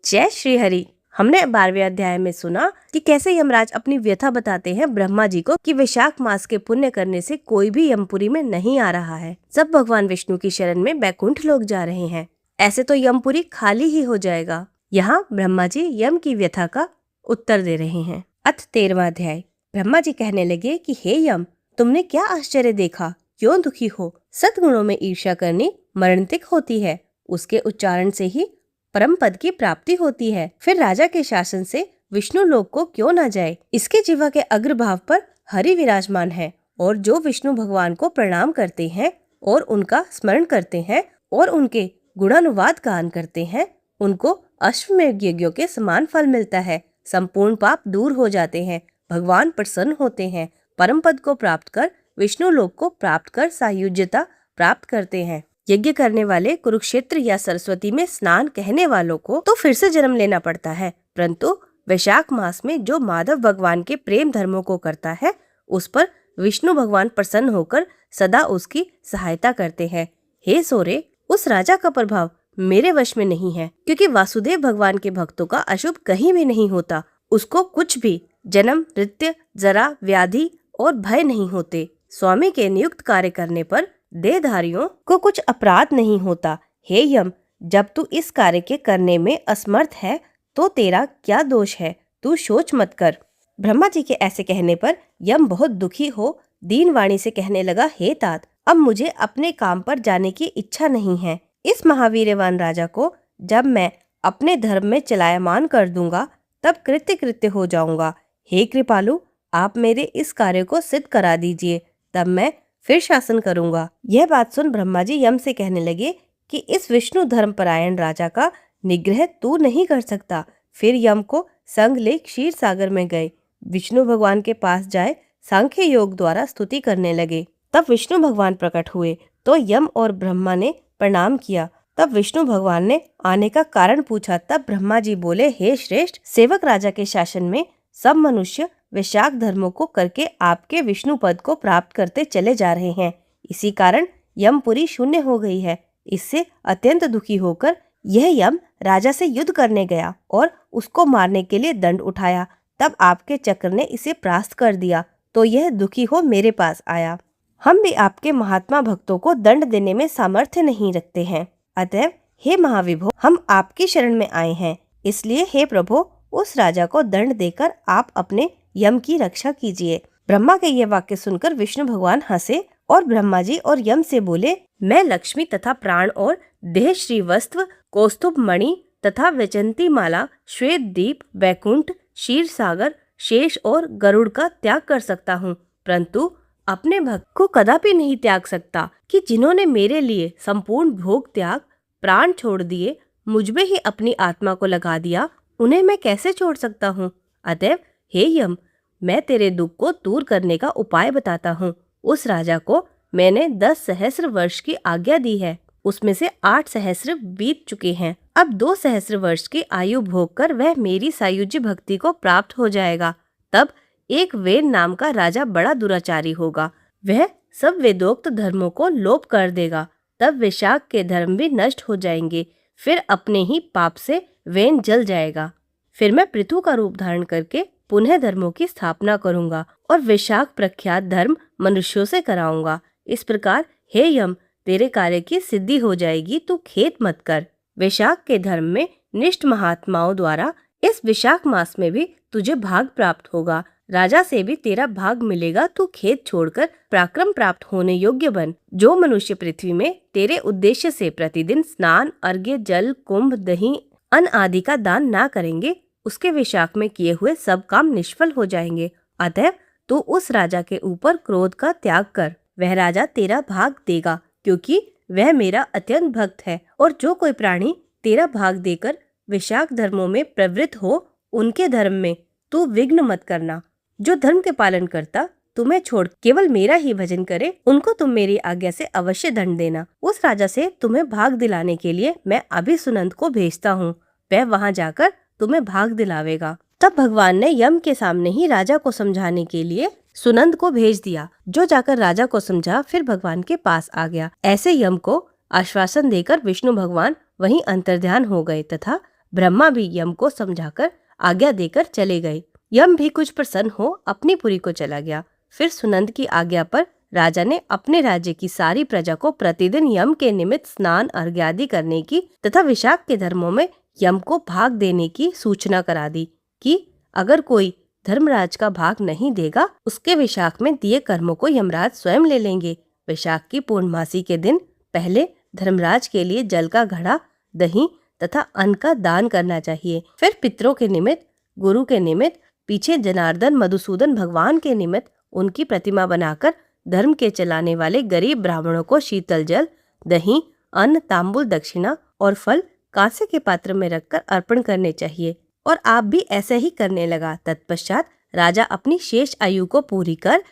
जय श्री हरि। हमने 12वें अध्याय में सुना कि कैसे यमराज अपनी व्यथा बताते हैं ब्रह्मा जी को कि वैशाख मास के पुण्य करने से कोई भी यमपुरी में नहीं आ रहा है। सब भगवान विष्णु की शरण में बैकुंठ लोग जा रहे हैं। ऐसे तो यमपुरी खाली ही हो जाएगा। यहाँ ब्रह्मा जी यम की व्यथा का उत्तर दे रहे हैं। अथ 13वां अध्याय। ब्रह्मा जी कहने लगे कि हे यम, तुमने क्या आश्चर्य देखा, क्यों दुखी हो? सद्गुणों में ईर्ष्या करनी मरणतिक होती है। उसके उच्चारण से ही परम पद की प्राप्ति होती है। फिर राजा के शासन से विष्णु लोक को क्यों न जाए? इसके जीवा के अग्रभाव पर हरि विराजमान है, और जो विष्णु भगवान को प्रणाम करते हैं और उनका स्मरण करते हैं और उनके गुणानुवाद गान करते हैं, उनको अश्वमेध यज्ञों के समान फल मिलता है। संपूर्ण पाप दूर हो जाते हैं, भगवान प्रसन्न होते हैं, परम पद को प्राप्त कर विष्णु लोक को प्राप्त कर सायुज्यता प्राप्त करते हैं। यज्ञ करने वाले कुरुक्षेत्र या सरस्वती में स्नान कहने वालों को तो फिर से जन्म लेना पड़ता है, परंतु वैशाख मास में जो माधव भगवान के प्रेम धर्मों को करता है, उस पर विष्णु भगवान प्रसन्न होकर सदा उसकी सहायता करते हैं। हे सोरे, उस राजा का प्रभाव मेरे वश में नहीं है, क्योंकि वासुदेव भगवान के भक्तों का अशुभ कहीं भी नहीं होता। उसको कुछ भी जन्म, मृत्यु, जरा, व्याधि और भय नहीं होते। स्वामी के नियुक्त कार्य करने पर देहधारियों को कुछ अपराध नहीं होता। हे यम, जब तू इस कार्य के करने में असमर्थ है तो तेरा क्या दोष है? तू सोच मत कर। ब्रह्मा जी के ऐसे कहने पर यम बहुत दुखी हो दीन वाणी से कहने लगा, हे तात, अब मुझे अपने काम पर जाने की इच्छा नहीं है। इस महावीरवान राजा को जब मैं अपने धर्म में चलायमान कर दूंगा तब कृत्य कृत्य हो जाऊंगा। हे कृपालु, आप मेरे इस कार्य को सिद्ध करा दीजिए, तब मैं फिर शासन करूंगा। यह बात सुन ब्रह्मा जी यम से कहने लगे कि इस विष्णु धर्मपरायण राजा का निग्रह तू नहीं कर सकता। फिर यम को संग ले क्षीर सागर में गए। विष्णु भगवान के पास जाए सांख्य योग द्वारा स्तुति करने लगे। तब विष्णु भगवान प्रकट हुए तो यम और ब्रह्मा ने प्रणाम किया। तब विष्णु भगवान ने आने का कारण पूछा। तब ब्रह्मा जी बोले, हे श्रेष्ठ सेवक, राजा के शासन में सब मनुष्य वैशाख धर्मों को करके आपके विष्णु पद को प्राप्त करते चले जा रहे हैं। इसी कारण यमपुरी शून्य हो गई है। इससे अत्यंत दुखी होकर यह यम राजा से युद्ध करने गया और उसको मारने के लिए दंड उठाया। तब आपके चक्र ने इसे परास्त कर दिया तो यह दुखी हो मेरे पास आया। हम भी आपके महात्मा भक्तों को दंड देने में सामर्थ्य नहीं रखते हैं। अतएव हे महाविभो, हम आपकी शरण में आए हैं। इसलिए हे प्रभु, उस राजा को दंड देकर आप अपने यम की रक्षा कीजिए। ब्रह्मा के ये वाक्य सुनकर विष्णु भगवान हंसे और ब्रह्मा जी और यम से बोले, मैं लक्ष्मी तथा प्राण और देह श्री वस्त्र, कौस्तुभ मणि तथा वैजंती माला, श्वेत दीप, बैकुंठ, क्षीर सागर, शेष और गरुड़ का त्याग कर सकता हूँ, परंतु अपने भक्त को कदापि नहीं त्याग सकता कि जिन्होंने मेरे लिए संपूर्ण भोग त्याग, प्राण छोड़ दिए, मुझमें ही अपनी आत्मा को लगा दिया, उन्हें मैं कैसे छोड़ सकता हूँ? अतएव हे यम, मैं तेरे दुख को दूर करने का उपाय बताता हूँ। उस राजा को मैंने 10 सहस्र वर्ष की आज्ञा दी है। उसमें से 8 सहस्र बीत चुके हैं। अब 2 सहस्र वर्ष की आयु भोग कर वह मेरी सायुज्य भक्ति को प्राप्त हो जाएगा। तब एक वेद नाम का राजा बड़ा दुराचारी होगा। वह सब वेदोक्त धर्मों को लोप कर देगा। तब वैशाख के धर्म भी नष्ट हो जाएंगे। फिर अपने ही पाप से वेन जल जाएगा। फिर मैं पृथु का रूप धारण करके पुनः धर्मों की स्थापना करूंगा और वैशाख प्रख्यात धर्म मनुष्यों से कराऊंगा। इस प्रकार हे यम, तेरे कार्य की सिद्धि हो जाएगी। तू खेद मत कर। वैशाख के धर्म में निष्ठ महात्माओं द्वारा इस वैशाख मास में भी तुझे भाग प्राप्त होगा। राजा से भी तेरा भाग मिलेगा। तू खेद छोड़कर पराक्रम प्राप्त होने योग्य बन। जो मनुष्य पृथ्वी में तेरे उद्देश्य से प्रतिदिन स्नान, अर्घ्य, जल, कुंभ, दही, अन्न आदि का दान ना करेंगे, उसके वैशाख में किए हुए सब काम निष्फल हो जाएंगे। अतः तू उस राजा के ऊपर क्रोध का त्याग कर। वह राजा तेरा भाग देगा, क्योंकि वह मेरा अत्यंत भक्त है। और जो कोई प्राणी तेरा भाग देकर वैशाख धर्मों में प्रवृत्त हो, उनके धर्म में तू विघ्न मत करना। जो धर्म के पालन करता तुम्हें छोड़ केवल मेरा ही भजन करे, उनको तुम मेरी आज्ञा से अवश्य दंड देना। उस राजा से तुम्हें भाग दिलाने के लिए मैं अभी सुनंद को भेजता हूँ। वह वहाँ जाकर तुम्हें भाग दिलावेगा। तब भगवान ने यम के सामने ही राजा को समझाने के लिए सुनंद को भेज दिया, जो जाकर राजा को समझा, फिर भगवान के पास आ गया। ऐसे यम को आश्वासन देकर विष्णु भगवान वहीं अंतर्ध्यान हो गए तथा ब्रह्मा भी यम को समझाकर आज्ञा देकर चले गए। यम भी कुछ प्रसन्न हो अपनी पुरी को चला गया। फिर सुनंद की आज्ञा पर राजा ने अपने राज्य की सारी प्रजा को प्रतिदिन यम के निमित्त स्नान अर्घ्य आदि करने की तथा विशाख के धर्मों में यम को भाग देने की सूचना करा दी कि अगर कोई धर्मराज का भाग नहीं देगा, उसके विशाख में दिए कर्मों को यमराज स्वयं ले लेंगे। विशाख की पूर्णमासी के दिन पहले धर्मराज के लिए जल का घड़ा, दही तथा अन्न का दान करना चाहिए। फिर पितरों के निमित्त, गुरु के निमित्त, पीछे जनार्दन मधुसूदन भगवान के निमित्त उनकी प्रतिमा बनाकर धर्म के चलाने वाले गरीब ब्राह्मणों को शीतल जल, दही, अन्न, तांबुल, दक्षिणा और फल कांसे के पात्र में रखकर अर्पण करने चाहिए। और आप भी ऐसे ही करने लगा। तत्पश्चात राजा अपनी शेष आयु को पूरी कर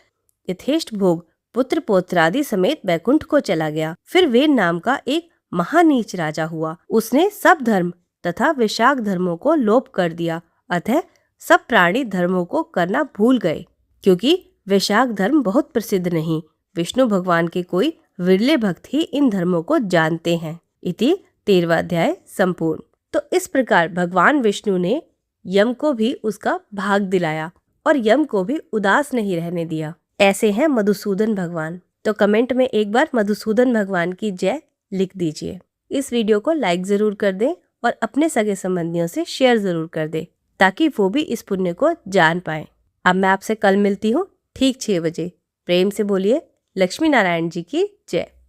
यथेष्ट भोग पुत्र पौत्रादि समेत बैकुंठ को चला गया। फिर वेद नाम का एक महानीच राजा हुआ। उसने सब धर्म तथा विशाख धर्मों को लोप कर दिया। अतः सब प्राणी धर्मों को करना भूल गए, क्योंकि विशाख धर्म बहुत प्रसिद्ध नहीं। विष्णु भगवान के कोई विरले भक्त ही इन धर्मों को जानते हैं। इति 13वां अध्याय संपूर्ण। तो इस प्रकार भगवान विष्णु ने यम को भी उसका भाग दिलाया और यम को भी उदास नहीं रहने दिया। ऐसे हैं मधुसूदन भगवान। तो कमेंट में एक बार मधुसूदन भगवान की जय लिख दीजिए। इस वीडियो को लाइक जरूर कर दें और अपने सगे संबंधियों से शेयर जरूर कर दें, ताकि वो भी इस पुण्य को जान पाए। अब मैं आपसे कल मिलती हूँ ठीक 6 बजे। प्रेम से बोलिए लक्ष्मी नारायण जी की जय।